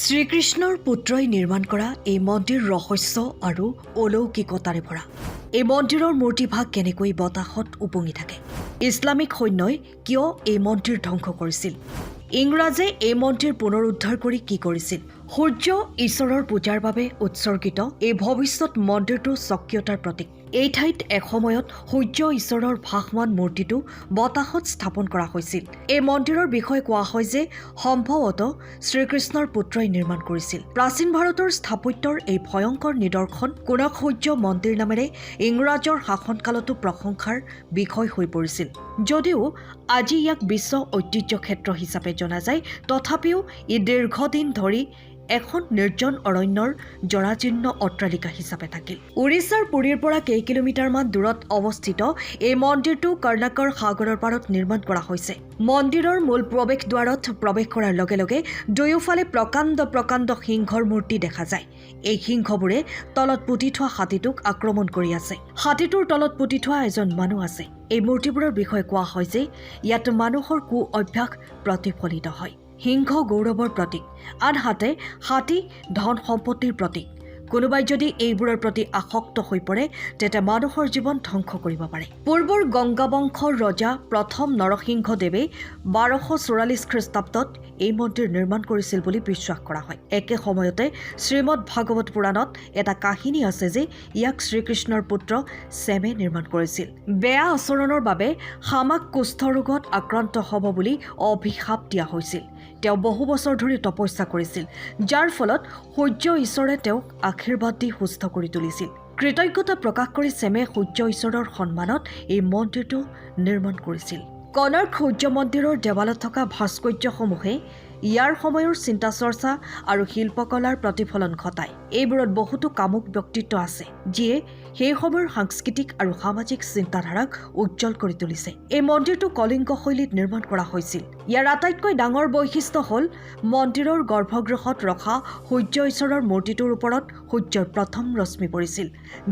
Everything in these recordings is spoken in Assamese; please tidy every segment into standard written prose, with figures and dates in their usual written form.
শ্ৰীকৃষ্ণৰ পুত্ৰই নিৰ্মাণ কৰা এই মন্দিৰ ৰহস্য আৰু অলৌকিকতাৰে ভৰা। এই মন্দিৰৰ মূৰ্তিভাগ কেনেকৈ বতাহত উপঙি থাকে? ইছলামিক সৈন্যই কিয় এই মন্দিৰ ধ্বংস কৰিছিল? ইংৰাজে এই মন্দিৰ পুনৰুদ্ধাৰ কৰি কি কৰিছিল? সূৰ্য ঈশ্বৰৰ পূজাৰ বাবে উৎসৰ্গিত এই ভৱিষ্যত মন্দিৰটো স্বকীয়তাৰ প্ৰতীক। এই ঠাইত এসময়ত সূৰ্য ঈশ্বৰৰ ভাসমান মূৰ্তিটো বতাহত স্থাপন কৰা হৈছিল। এই মন্দিৰৰ বিষয়ে কোৱা হয় যে সম্ভৱতঃ শ্ৰীকৃষ্ণৰ পুত্ৰই নিৰ্মাণ কৰিছিল। প্ৰাচীন ভাৰতৰ স্থাপত্যৰ এই ভয়ংকৰ নিদৰ্শন কোণাক সূৰ্য মন্দিৰ নামেৰে ইংৰাজৰ শাসনকালতো প্ৰশংসাৰ বিষয় হৈ পৰিছিল। যদিও আজি ইয়াক বিশ্ব ঐতিহ্য ক্ষেত্ৰ হিচাপে জনা যায়, তথাপিও ই দীৰ্ঘদিন ধৰি এখন নিৰ্জন অৰণ্যৰ জৰাজীৰ্ণ অট্টালিকা হিচাপে থাকিল। উৰিষ্যাৰ পুৰীৰ পৰা কেইকিলোমিটাৰমান দূৰত অৱস্থিত এই মন্দিৰটো কৰ্ণাকৰ সাগৰৰ পাৰত নিৰ্মাণ কৰা হৈছে। মন্দিৰৰ মূল প্ৰৱেশ দ্বাৰত প্ৰৱেশ কৰাৰ লগে লগে দুয়োফালে প্ৰকাণ্ড প্ৰকাণ্ড সিংহৰ মূৰ্তি দেখা যায়। এই সিংহবোৰে তলত পুতি থোৱা হাতীটোক আক্ৰমণ কৰি আছে। হাতীটোৰ তলত পুতি থোৱা এজন মানুহ আছে। এই মূৰ্তিবোৰৰ বিষয়ে কোৱা হয় যে ইয়াত মানুহৰ কু অভ্যাস প্ৰতিফলিত হয়। সিংহ গৌৰৱৰ প্ৰতীক, আনহাতে হাতী ধন সম্পত্তিৰ প্ৰতীক। কোনোবাই যদি এইবোৰৰ প্ৰতি আসক্ত হৈ পৰে তেতিয়া মানুহৰ জীৱন ধ্বংস কৰিব পাৰে। পূৰ্বৰ গংগা বংশৰ ৰজা প্ৰথম নৰসিংহদেৱে 1244 খ্ৰীষ্টাব্দত এই মন্দিৰ নিৰ্মাণ কৰিছিল বুলি বিশ্বাস কৰা হয়। একে সময়তে শ্ৰীমদ ভাগৱত পুৰাণত এটা কাহিনী আছে যে ইয়াক শ্ৰীকৃষ্ণৰ পুত্ৰ ছেমে নিৰ্মাণ কৰিছিল। বেয়া আচৰণৰ বাবে হামাক কুষ্ঠ ৰোগত আক্ৰান্ত হ'ব বুলি অভিশাপ দিয়া হৈছিল। তেওঁ বহু বছৰ ধৰি তপস্যা কৰিছিল, যাৰ ফলত সূৰ্য ঈশ্বৰে তেওঁক আশীৰ্বাদ দি সুস্থ কৰি তুলিছিল। কৃতজ্ঞতা প্ৰকাশ কৰি ছেমে সূৰ্য ঈশ্বৰৰ সন্মানত এই মন্দিৰটো নিৰ্মাণ কৰিছিল। কনৰ্ক সূৰ্য মন্দিৰৰ দেৱালত থকা ভাস্কৰ্যসমূহে ইয়াৰ সময়ৰ চিন্তা চৰ্চা আৰু শিল্পকলাৰ প্ৰতিফলন ঘটায়। এইবোৰত বহুতো কামুক ব্যক্তিত্ব আছে, যিয়ে সেই সময়ৰ সাংস্কৃতিক আৰু সামাজিক চিন্তাধাৰাক উজ্জ্বল কৰি তুলিছে। এই মন্দিৰটো কলিংগ শৈলীত নিৰ্মাণ কৰা হৈছিল। ইয়াৰ আটাইতকৈ ডাঙৰ বৈশিষ্ট্য হ'ল মন্দিৰৰ গৰ্ভগৃহত ৰখা সূৰ্য ঈশ্বৰৰ মূৰ্তিটোৰ ওপৰত সূৰ্যৰ প্ৰথম ৰশ্মি পৰিছিল,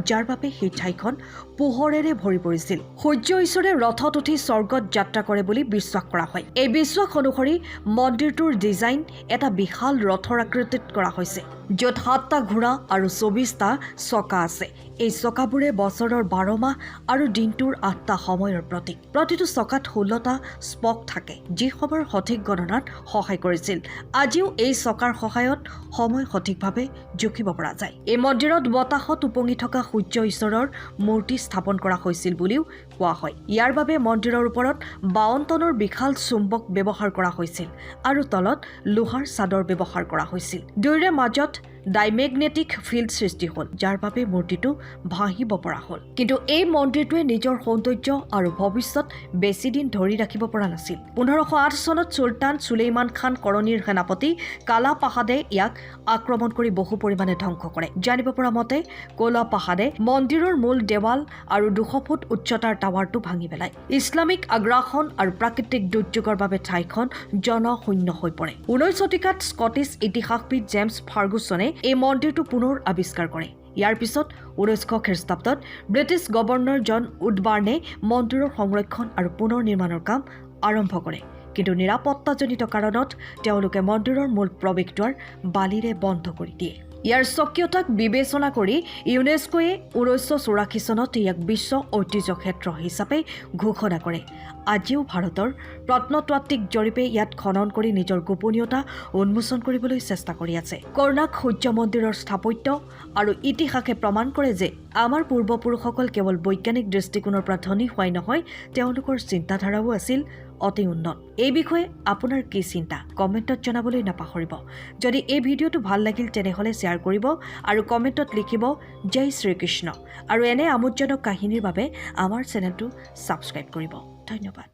যাৰ বাবে সেই ঠাইখন পোহৰেৰে ভৰি পৰিছিল। সূৰ্য ঈশ্বৰে ৰথত উঠি স্বৰ্গত যাত্ৰা কৰে বুলি বিশ্বাস কৰা হয়। এই বিশ্বাস অনুসৰি মন্দিৰটোৰ ডিজাইন এটা বিশাল ৰথৰ আকৃতিত কৰা হৈছে, য'ত 7টা ঘোঁৰা আৰু 24টা চকা আছে। এই চকাবোৰে বছৰৰ 12 মাহ আৰু দিনটোৰ 8টা সময়ৰ প্ৰতীক। প্ৰতিটো চকাত 16টা স্পক থাকে, যি সময়ৰ সঠিক গণনাত সহায় কৰিছিল। আজিও এই চকাৰ সহায়ত সময় সঠিকভাৱে জুখিব পৰা যায়। এই মন্দিৰত বতাহত উপঙি থকা সূৰ্য ঈশ্বৰৰ মূৰ্তি স্থাপন কৰা হৈছিল বুলিও কোৱা হয়। ইয়াৰ বাবে মন্দিৰৰ ওপৰত 52 টনৰ বিশাল চুম্বক ব্যৱহাৰ কৰা হৈছিল আৰু তলত লোহাৰ চাদৰ ব্যৱহাৰ কৰা হৈছিল। দুয়োৰে মাজত ডাইমেগনেটিক ফিল্ড সৃষ্টি হ'ল, যাৰ বাবে মূৰ্তিটো ভাহিব পৰা হ'ল। কিন্তু এই মন্দিৰটোৱে নিজৰ সৌন্দৰ্য আৰু ভৱিষ্যত বেছি দিন ধৰি ৰাখিব পৰা নাছিল। 1508 চনত চুলতান সুলেইমান খান কৰণীৰ সেনাপতি কালা পাহাদে ইয়াক আক্ৰমণ কৰি বহু পৰিমাণে ধ্বংস কৰে। জানিব পৰা মতে কলা পাহাদে মন্দিৰৰ মূল দেৱাল আৰু 200 ফুট উচ্চতাৰ টাৱাৰটো ভাঙি পেলায়। ইছলামিক আগ্ৰাসন আৰু প্ৰাকৃতিক দুৰ্যোগৰ বাবে ঠাইখন জনশূন্য হৈ পৰে। 19 শতিকাত স্কটিছ ইতিহাসবিদ জেমছ ফাৰ্গুছনে এই মন্দিৰটো পুনৰ আৱিষ্কাৰ কৰে। ইয়াৰ পিছত 1900 খ্ৰীষ্টাব্দত ব্ৰিটিছ গভৰ্ণৰ জন উডবাৰ্ণে মন্দিৰৰ সংৰক্ষণ আৰু পুনৰ নিৰ্মাণৰ কাম আৰম্ভ কৰে, কিন্তু নিৰাপত্তাজনিত কাৰণত তেওঁলোকে মন্দিৰৰ মূল প্ৰৱেশদ্বাৰ বালিৰে বন্ধ কৰি দিয়ে। ইয়াৰ স্বকীয়তাক বিবেচনা কৰি ইউনেস্কোয়ে 1984 চনত ইয়াক বিশ্ব ঐতিহ্য ক্ষেত্ৰ হিচাপে ঘোষণা কৰে। আজিও ভাৰতৰ প্ৰত্নতাত্ত্বিক জৰীপে ইয়াত খনন কৰি নিজৰ গোপনীয়তা উন্মোচন কৰিবলৈ চেষ্টা কৰি আছে। কৰ্ণাক সূৰ্য মন্দিৰৰ স্থাপত্য আৰু ইতিহাসে প্ৰমাণ কৰে যে আমাৰ পূৰ্বপুৰুষসকল কেৱল বৈজ্ঞানিক দৃষ্টিকোণৰ পৰা ধনী হোৱাই নহয়, তেওঁলোকৰ চিন্তাধাৰাও আছিল অতি উন্নত। এই বিষয়ে আপোনাৰ কি চিন্তা কমেণ্টত জনাবলৈ নাপাহৰিব। যদি এই ভিডিঅ'টো ভাল লাগিল তেনেহ'লে শ্বেয়াৰ কৰিব আৰু কমেণ্টত লিখিব জয় শ্ৰীকৃষ্ণ। আৰু এনে আমোদজনক কাহিনীৰ বাবে আমাৰ চেনেলটো ছাবস্ক্ৰাইব কৰিব। ধন্যবাদ।